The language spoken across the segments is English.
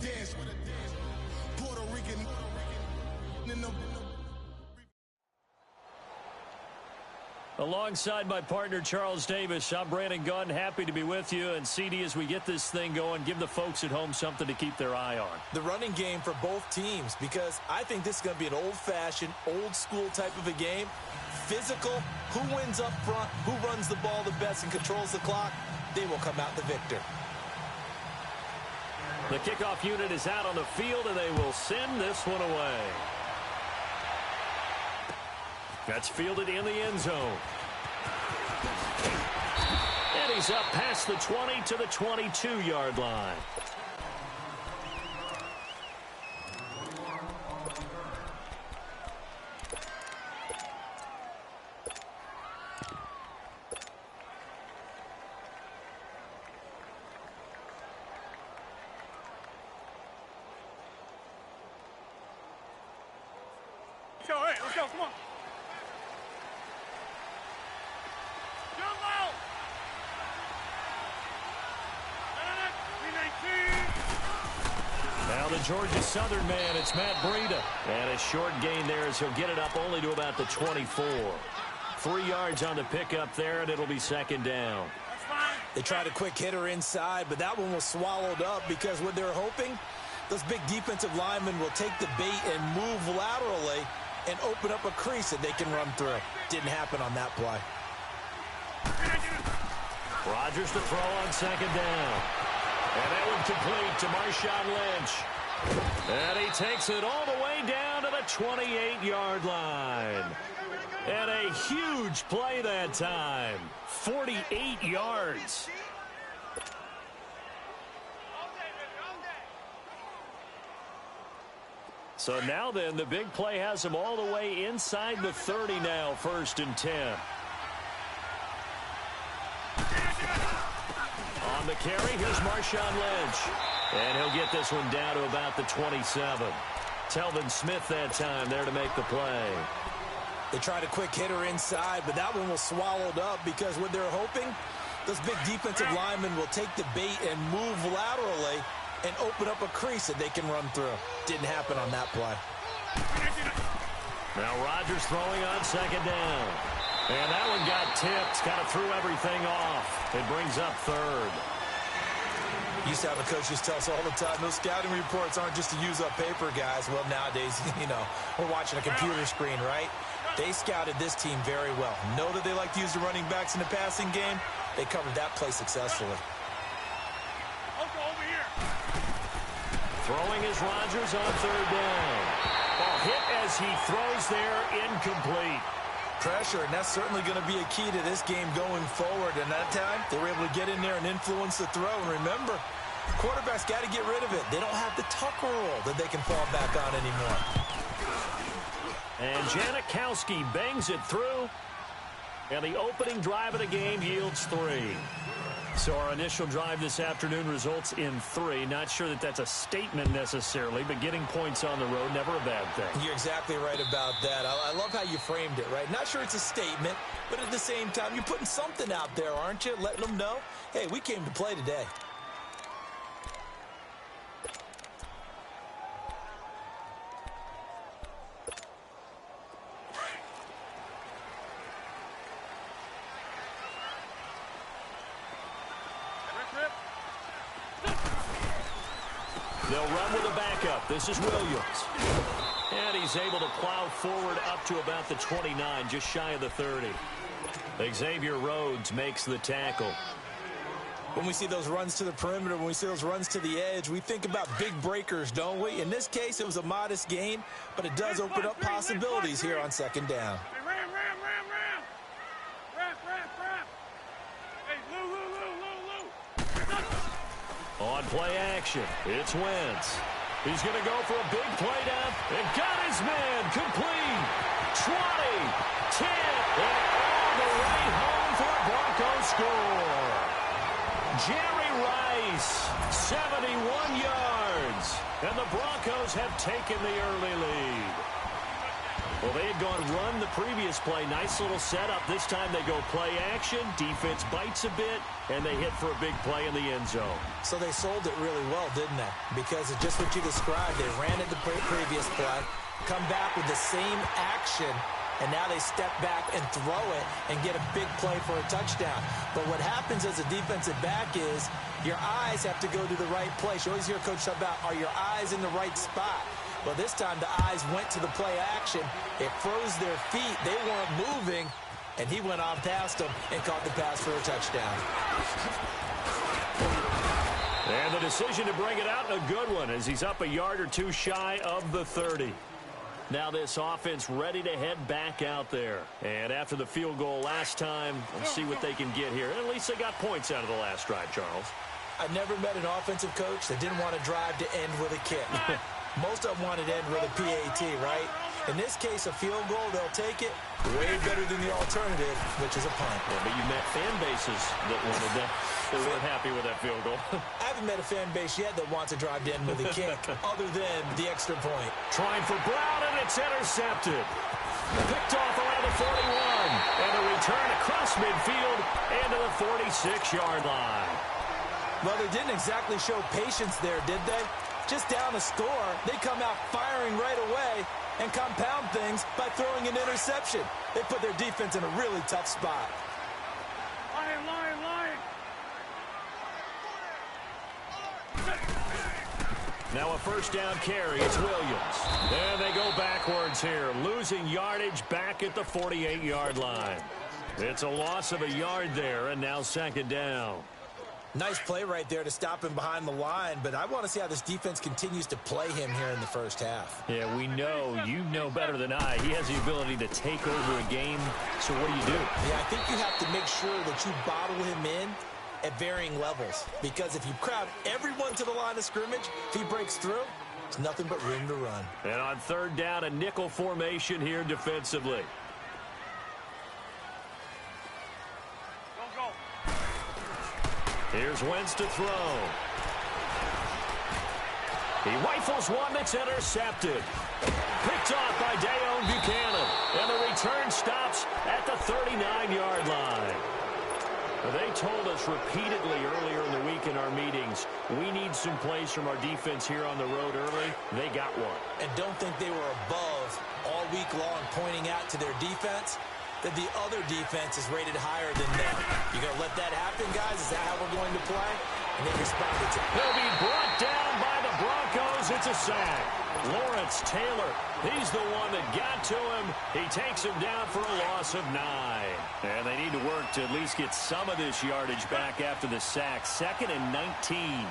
dance. Puerto Rican in the Alongside my partner, Charles Davis, I'm Brandon Gunn. Happy to be with you. And, CD, as we get this thing going, give the folks at home something to keep their eye on. The running game for both teams, because I think this is going to be an old-fashioned, old-school type of a game. Physical, who wins up front, who runs the ball the best and controls the clock, they will come out the victor. The kickoff unit is out on the field, and they will send this one away. That's fielded in the end zone. And he's up past the 20 to the 22-yard line. Let's go, hey, let's go, come on. Now the Georgia Southern man, it's Matt Breida. And a short gain there as he'll get it up only to about the 24. 3 yards on the pickup there, and it'll be second down. They tried a quick hitter inside, but that one was swallowed up because what they're hoping, those big defensive linemen will take the bait and move laterally and open up a crease that they can run through. Didn't happen on that play. Rodgers to throw on second down. And that one complete to Marshawn Lynch. And he takes it all the way down to the 28-yard line. And a huge play that time. 48 yards. So now then, the big play has him all the way inside the 30 now, 1st and 10. On the carry, here's Marshawn Lynch. And he'll get this one down to about the 27. Telvin Smith that time there to make the play. They tried a quick hitter inside, but that one was swallowed up because what they're hoping, those big defensive linemen will take the bait and move laterally and open up a crease that they can run through. Didn't happen on that play. Now Rodgers throwing on second down. And that one got tipped, kind of threw everything off. It brings up 3rd. Used to have the coaches tell us all the time, those scouting reports aren't just to use up paper, guys. Well, nowadays, we're watching a computer screen, right? They scouted this team very well. Know that they like to use the running backs in the passing game. They covered that play successfully. Over here. Throwing is Rodgers on 3rd down. Ball hit as he throws there, incomplete. Pressure, and that's certainly going to be a key to this game going forward. And that time, they were able to get in there and influence the throw. And remember, quarterbacks got to get rid of it. They don't have the tuck rule that they can fall back on anymore. And Janikowski bangs it through. And the opening drive of the game yields 3. So our initial drive this afternoon results in 3. Not sure that that's a statement necessarily, but getting points on the road, never a bad thing. You're exactly right about that. I love how you framed it, right? Not sure it's a statement, but at the same time, you're putting something out there, aren't you? Letting them know, hey, we came to play today. They'll run with a backup. This is Williams. And he's able to plow forward up to about the 29, just shy of the 30. Xavier Rhodes makes the tackle. When we see those runs to the perimeter, when we see those runs to the edge, we think about big breakers, don't we? In this case, it was a modest gain, but it does open up possibilities here on second down. On play action, it's Wentz. He's going to go for a big play down and got his man complete. 20, 10, and all the way home for a Broncos score. Jerry Rice, 71 yards, and the Broncos have taken the early lead. Well, they had gone run the previous play. Nice little setup. This time they go play action. Defense bites a bit, and they hit for a big play in the end zone. So they sold it really well, didn't they? Because it's just what you described. They ran it the previous play, come back with the same action, and now they step back and throw it and get a big play for a touchdown. But what happens as a defensive back is your eyes have to go to the right place. You always hear Coach talk about, are your eyes in the right spot? Well, this time the eyes went to the play action. It froze their feet. They weren't moving, and he went on past them and caught the pass for a touchdown. And the decision to bring it out, a good one, as he's up a yard or two shy of the 30. Now this offense ready to head back out there. And after the field goal last time, let's see what they can get here. At least they got points out of the last drive, Charles. I've never met an offensive coach that didn't want to drive to end with a kick. Most of them wanted to end with a PAT, right? In this case, a field goal, they'll take it. Way better than the alternative, which is a punt. Yeah, but you met fan bases that wanted that. They weren't happy with that field goal. I haven't met a fan base yet that wants to drive to end with a kick, other than the extra point. Trying for Brown, and it's intercepted. Picked off around the 41. And a return across midfield and to the 46-yard line. Well, they didn't exactly show patience there, did they? Just down a score, they come out firing right away and compound things by throwing an interception. They put their defense in a really tough spot. Lion. Now a first down carry. It's Williams. And they go backwards here, losing yardage back at the 48-yard line. It's a loss of a yard there, and now second down. Nice play right there to stop him behind the line, but I want to see how this defense continues to play him here in the first half. Yeah, we know, you know better than I, he has the ability to take over a game, so what do? Yeah, I think you have to make sure that you bottle him in at varying levels, because if you crowd everyone to the line of scrimmage, if he breaks through, there's nothing but room to run. And on third down, a nickel formation here defensively. Here's Wentz to throw. He rifles one that's intercepted. Picked off by Dayon Buchanan. And the return stops at the 39-yard line. They told us repeatedly earlier in the week in our meetings, we need some plays from our defense here on the road early. They got one. And don't think they were above all week long pointing out to their defense that the other defense is rated higher than them. You going to let that happen, guys? Is that how we're going to play? And they responded to it. He'll be brought down by the Broncos. It's a sack. Lawrence Taylor, he's the one that got to him. He takes him down for a loss of 9. And they need to work to at least get some of this yardage back after the sack. 2nd and 19.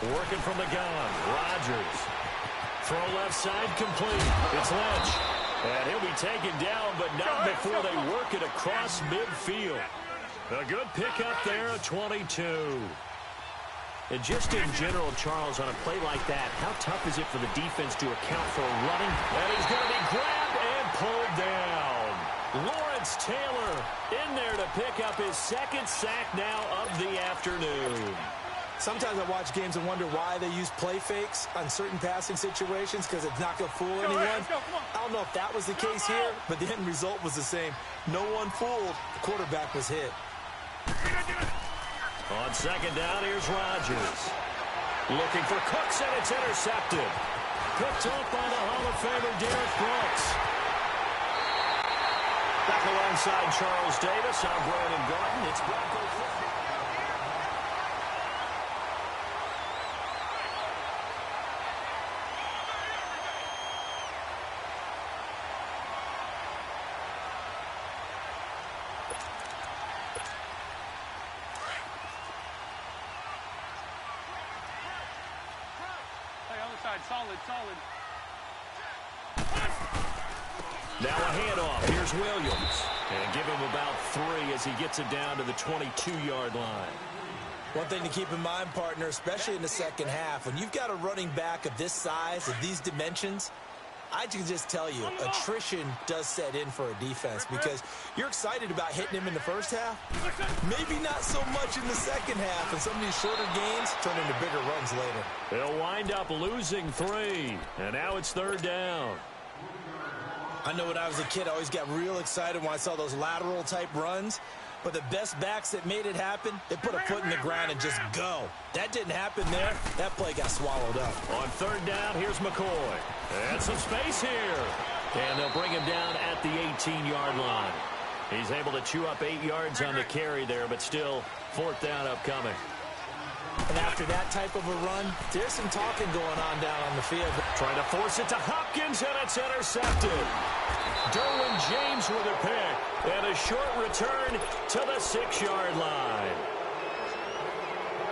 Working from the gun, Rodgers. Throw left side complete. It's Lynch. And he'll be taken down, but not before they work it across midfield. A good pickup there at 22. And just in general, Charles, on a play like that, how tough is it for the defense to account for running? And he's going to be grabbed and pulled down. Lawrence Taylor in there to pick up his 2nd sack now of the afternoon. Sometimes I watch games and wonder why they use play fakes on certain passing situations, because it's not going to fool anyone. I don't know if that was the case here, but the end result was the same. No one fooled. The quarterback was hit. On second down, here's Rodgers. Looking for Cooks, and it's intercepted. Picked off by the Hall of Famer Derek Brooks. Back alongside Charles Davis, I'm Brandon Garden. It's Bronco football. Solid. Now a handoff. Here's Williams. And give him about 3 as he gets it down to the 22-yard line. One thing to keep in mind, partner, especially in the second half, when you've got a running back of this size, of these dimensions, I can just tell you, attrition does set in for a defense because you're excited about hitting him in the first half. Maybe not so much in the second half, and some of these shorter gains turn into bigger runs later. They'll wind up losing 3, and now it's 3rd down. I know when I was a kid, I always got real excited when I saw those lateral-type runs. But the best backs that made it happen, they put a foot in the ground and just go. That didn't happen there. That play got swallowed up. On 3rd down, here's McCoy. And some space here. And they'll bring him down at the 18-yard line. He's able to chew up 8 yards on the carry there, but still 4th down upcoming. And after that type of a run, there's some talking going on down on the field. Trying to force it to Hopkins, and it's intercepted. Derwin James with a pick. And a short return to the 6-yard line.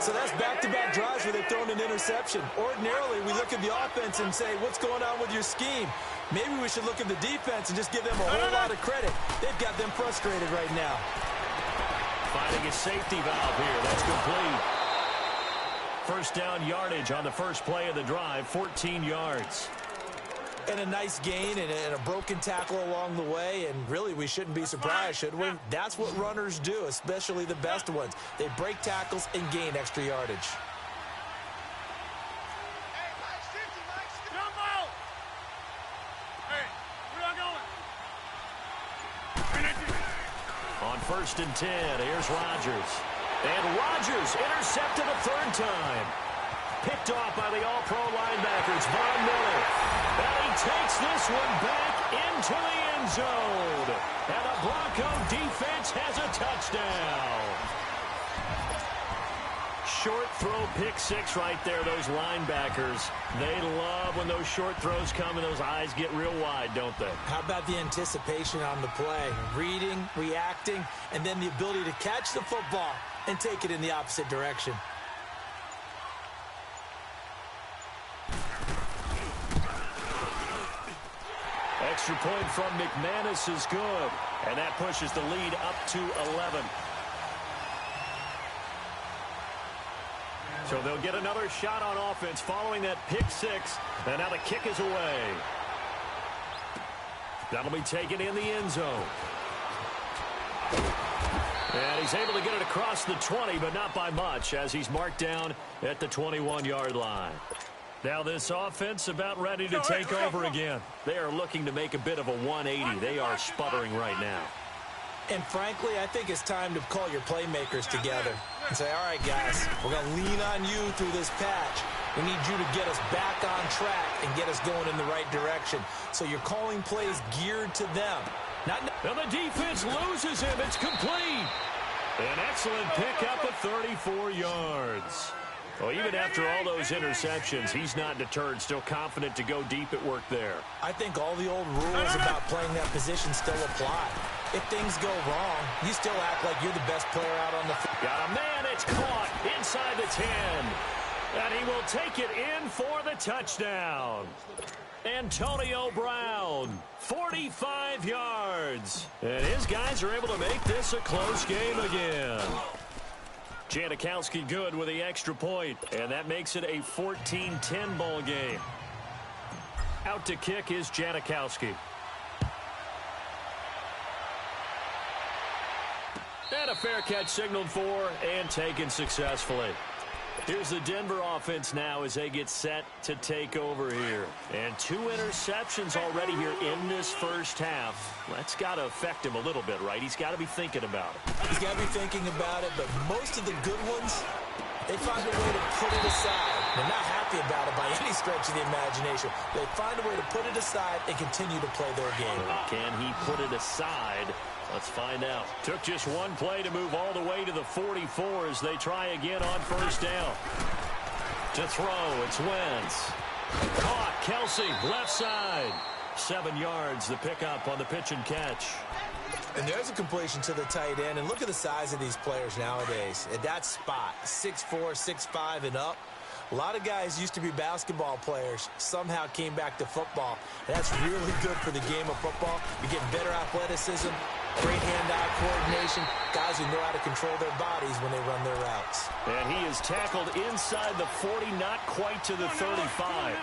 So that's back-to-back drives where they've thrown an interception. Ordinarily, we look at the offense and say, what's going on with your scheme? Maybe we should look at the defense and just give them a whole lot of credit. They've got them frustrated right now. Finding a safety valve here. That's complete. First down yardage on the first play of the drive, 14 yards. And a nice gain and a broken tackle along the way, and really we shouldn't be surprised, should we? That's what runners do, especially the best ones. They break tackles and gain extra yardage. On 1st and 10, here's Rodgers. And Rodgers intercepted a 3rd time. Picked off by the all-pro linebackers, Von Miller. And he takes this one back into the end zone. And the Bronco defense has a touchdown. Short throw, pick 6 right there, those linebackers. They love when those short throws come and those eyes get real wide, don't they? How about the anticipation on the play? Reading, reacting, and then the ability to catch the football and take it in the opposite direction. Extra point from McManus is good. And that pushes the lead up to 11. So they'll get another shot on offense following that pick 6. And now the kick is away. That'll be taken in the end zone. And he's able to get it across the 20, but not by much, as he's marked down at the 21-yard line. Now this offense about ready to take over again. They are looking to make a bit of a 180. They are sputtering right now. And frankly, I think it's time to call your playmakers together and say, all right, guys, we're going to lean on you through this patch. We need you to get us back on track and get us going in the right direction. So you're calling plays geared to them. And the defense loses him. It's complete. An excellent pickup of 34 yards. Well, even after all those interceptions, he's not deterred, still confident to go deep at work there. I think all the old rules about playing that position still apply. If things go wrong, you still act like you're the best player out on the field. Got a man, it's caught inside the 10. And he will take it in for the touchdown. Antonio Brown, 45 yards. And his guys are able to make this a close game again. Janikowski good with the extra point, and that makes it a 14-10 ball game. Out to kick is Janikowski. And a fair catch signaled for and taken successfully. Here's the Denver offense now as they get set to take over here. And 2 interceptions already here in this first half. That's got to affect him a little bit, right? He's got to be thinking about it. He's got to be thinking about it, but most of the good ones, they find a way to put it aside. They're not happy about it by any stretch of the imagination. They find a way to put it aside and continue to play their game. Can he put it aside? Let's find out. Took just one play to move all the way to the 44 as they try again on first down. To throw, it's Wentz. Caught, Kelsey, left side. 7 yards, the pickup on the pitch and catch. And there's a completion to the tight end. And look at the size of these players nowadays. At that spot, 6'4", 6'5", and up. A lot of guys used to be basketball players, somehow came back to football. And that's really good for the game of football. You're getting better athleticism, great hand-eye coordination, guys who know how to control their bodies when they run their routes. And he is tackled inside the 40, not quite to the 35.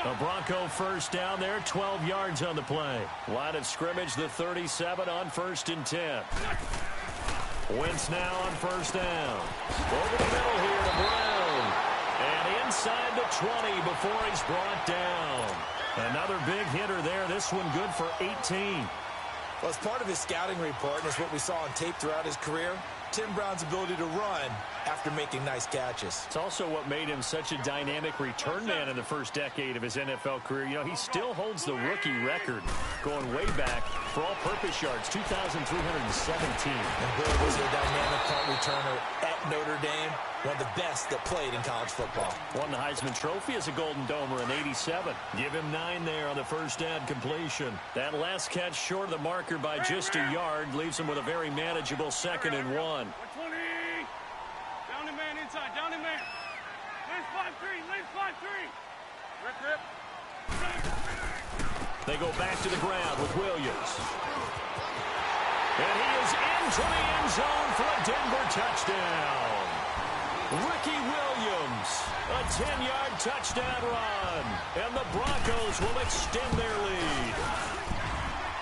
A Bronco first down there, 12 yards on the play. Line of scrimmage, the 37 on 1st and 10. Wentz now on first down. Over the middle here to Brown. And inside the 20 before he's brought down. Another big hitter there. This one good for 18. Well, as part of his scouting report, and it's what we saw on tape throughout his career, Tim Brown's ability to run after making nice catches. It's also what made him such a dynamic return man in the first decade of his NFL career. You know, he still holds the rookie record going way back for all-purpose yards, 2,317. And Bill was a dynamic punt returner at Notre Dame, one of the best that played in college football. Won the Heisman Trophy as a Golden Domer in '87. Give him 9 there on the first down completion. That last catch short of the marker by just a yard leaves him with a very manageable 2nd and 1. 20. Down the man inside. Down the man. Lace 5-3. Lace 5-3. Rip. They go back to the ground with Williams. And he is into the end zone for a Denver touchdown. Ricky Williams, a 10-yard touchdown run. And the Broncos will extend their lead.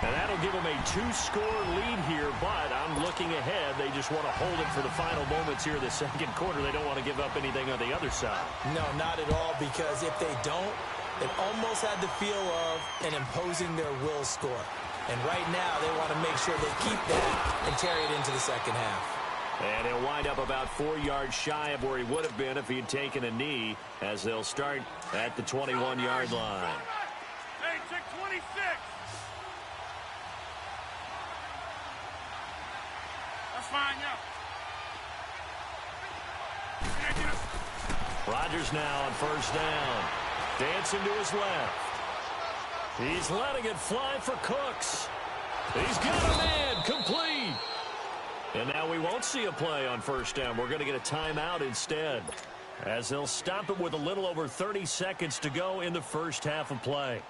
And that'll give them a 2-score lead here, but I'm looking ahead. They just want to hold it for the final moments here of the second quarter. They don't want to give up anything on the other side. No, not at all, because if they don't, it almost had the feel of an imposing their will score. And right now, they want to make sure they keep that and carry it into the second half. And he'll wind up about 4 yards shy of where he would have been if he had taken a knee, as they'll start at the 21-yard line. Hey, check 26. That's fine, yeah. Rodgers now on first down. Dancing to his left. He's letting it fly for Cooks. He's got a man complete. And now we won't see a play on first down. We're going to get a timeout instead, as they'll stop it with a little over 30 seconds to go in the first half of play.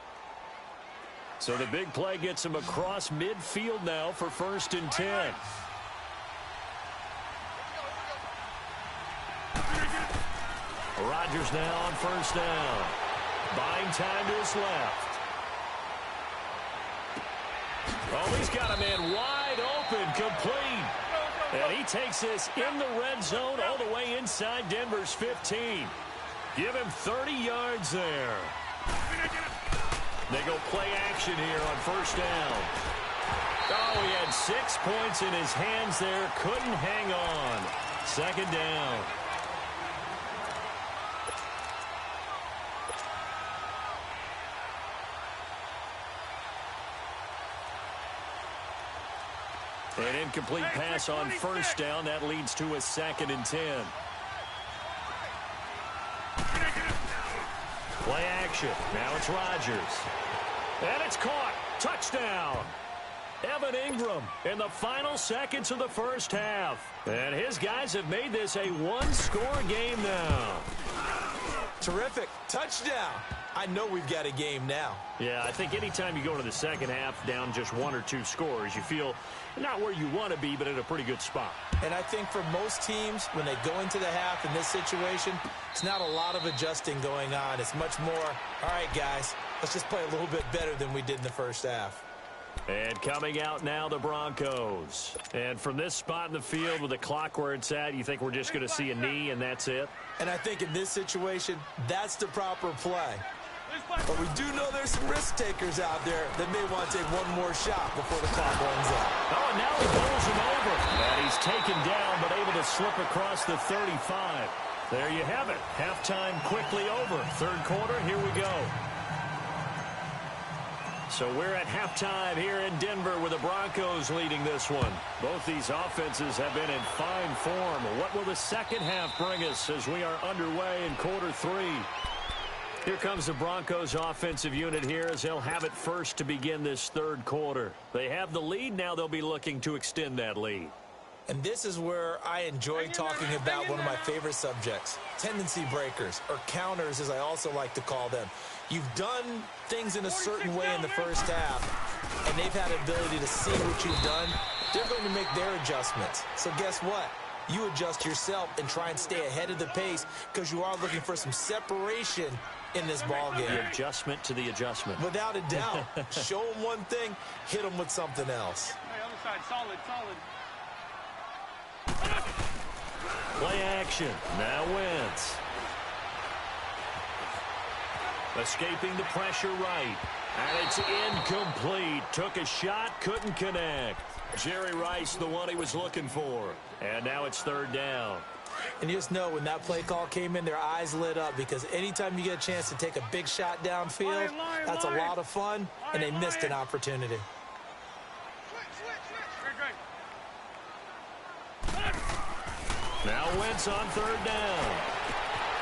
So the big play gets him across midfield now for 1st and 10. Rodgers now on first down. Buying time to his left. Oh, he's got a man wide open, complete. And he takes this in the red zone all the way inside Denver's 15. Give him 30 yards there. They go play action here on first down. Oh, he had 6 points in his hands there. Couldn't hang on. 2nd down. An incomplete pass on first down. That leads to a 2nd and 10. Play action. Now it's Rodgers. And it's caught. Touchdown. Evan Ingram in the final seconds of the first half. And his guys have made this a 1-score game now. Terrific. Touchdown. I know we've got a game now. Yeah, I think anytime you go into the second half down just 1 or 2 scores, you feel not where you want to be, but in a pretty good spot. And I think for most teams, when they go into the half in this situation, it's not a lot of adjusting going on. It's much more, all right, guys, let's just play a little bit better than we did in the first half. And coming out now, the Broncos. And from this spot in the field with the clock where it's at, you think we're just going to see a knee and that's it? And I think in this situation, that's the proper play. But we do know there's some risk takers out there that may want to take one more shot before the clock runs out. Oh, and now he bowls him over. And he's taken down, but able to slip across the 35. There you have it. Halftime quickly over. 3rd quarter, here we go. So we're at halftime here in Denver with the Broncos leading this one. Both these offenses have been in fine form. What will the second half bring us as we are underway in quarter 3? Here comes the Broncos offensive unit here as they'll have it first to begin this 3rd quarter. They have the lead. Now they'll be looking to extend that lead. And this is where I enjoy talking about one of my favorite subjects, tendency breakers, or counters as I also like to call them. You've done things in a certain way in the first half, and they've had the ability to see what you've done. They're going to make their adjustments. So guess what? you adjust yourself and try and stay ahead of the pace because you are looking for some separation in this ball game. The adjustment to the adjustment. Without a doubt. Show them one thing, hit them with something else. Hey, other side, solid, solid. Play action. Now Wentz. Escaping the pressure right. And it's incomplete. Took a shot, couldn't connect. Jerry Rice, the one he was looking for. And now it's third down. And you just know when that play call came in, their eyes lit up because anytime you get a chance to take a big shot downfield, that's a lot of fun, and they missed an opportunity. Now Wentz on third down.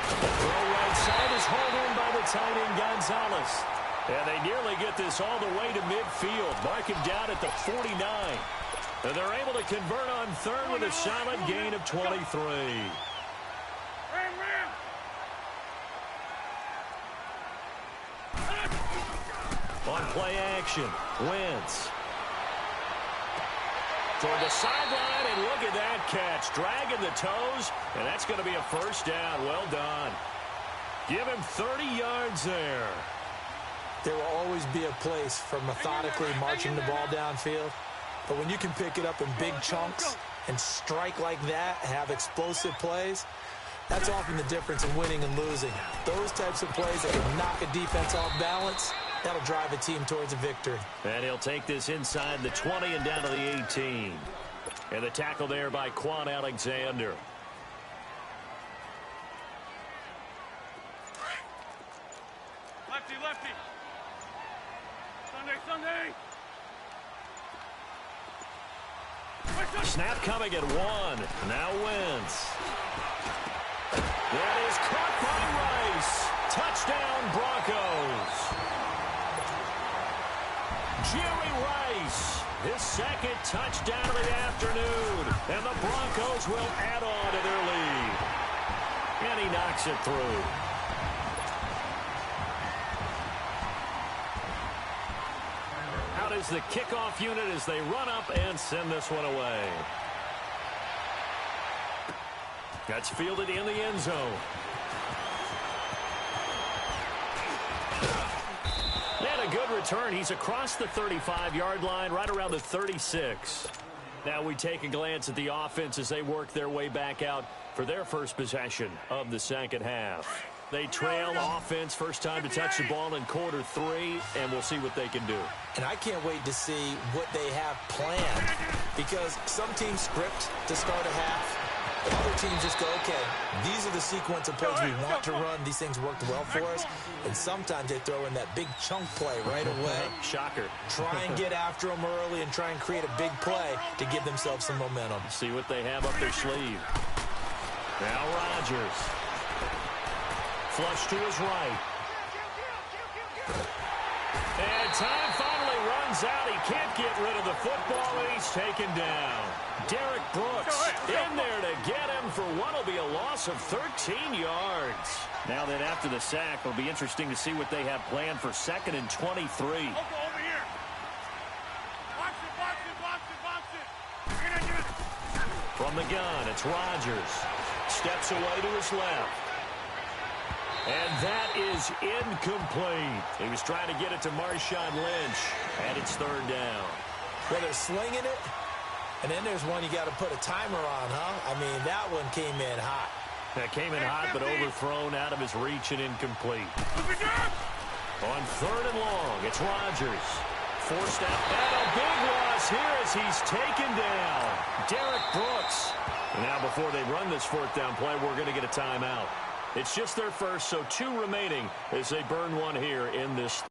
The throw right side is hauled in by the tight end Gonzalez. And they nearly get this all the way to midfield. Mark him down at the 49. And they're able to convert on third with a solid gain of 23. On play action, Wentz. Toward the sideline, and look at that catch. Dragging the toes, and that's going to be a first down. Well done. Give him 30 yards there. There will always be a place for methodically marching the ball downfield. But when you can pick it up in big chunks and strike like that, have explosive plays, that's often the difference in winning and losing. Those types of plays that can knock a defense off balance, that'll drive a team towards a victory. And he'll take this inside the 20 and down to the 18. And the tackle there by Quan Alexander. Lefty, lefty. Sunday, Sunday. Snap coming at one. Now Wentz. That is caught by Rice. Touchdown, Broncos. Jerry Rice, his second touchdown of the afternoon. And the Broncos will add on to their lead. And he knocks it through. Out is the kickoff unit as they run up and send this one away. That's fielded in the end zone. And a good return. He's across the 35-yard line, right around the 36. Now we take a glance at the offense as they work their way back out for their first possession of the second half. They trail offense, first time to touch the ball in quarter 3, and we'll see what they can do. And I can't wait to see what they have planned, because some teams script to start a half. Other teams just go, okay, these are the sequence of plays we want to run. These things worked well for us. And sometimes they throw in that big chunk play right away. Shocker. Try and get after them early and try and create a big play to give themselves some momentum. See what they have up their sleeve. Now Rodgers. Flush to his right. And time finally runs out. He can't get rid of the football, and he's taken down. Derek Brooks in there to get him for what will be a loss of 13 yards. Now then, after the sack, it'll be interesting to see what they have planned for 2nd and 23. Over here. Box it, box it, box it, box it. Get it. From the gun, it's Rodgers. Steps away to his left. And that is incomplete. He was trying to get it to Marshawn Lynch, and it's third down. Well, they're slinging it, and then there's one you got to put a timer on, huh? I mean, that one came in hot. That came in hot, but overthrown, out of his reach and incomplete. On 3rd and long, it's Rodgers. Forced out, and a big loss here as he's taken down. Derek Brooks. Now, before they run this 4th down play, we're going to get a timeout. It's just their first, so 2 remaining as they burn one here in this.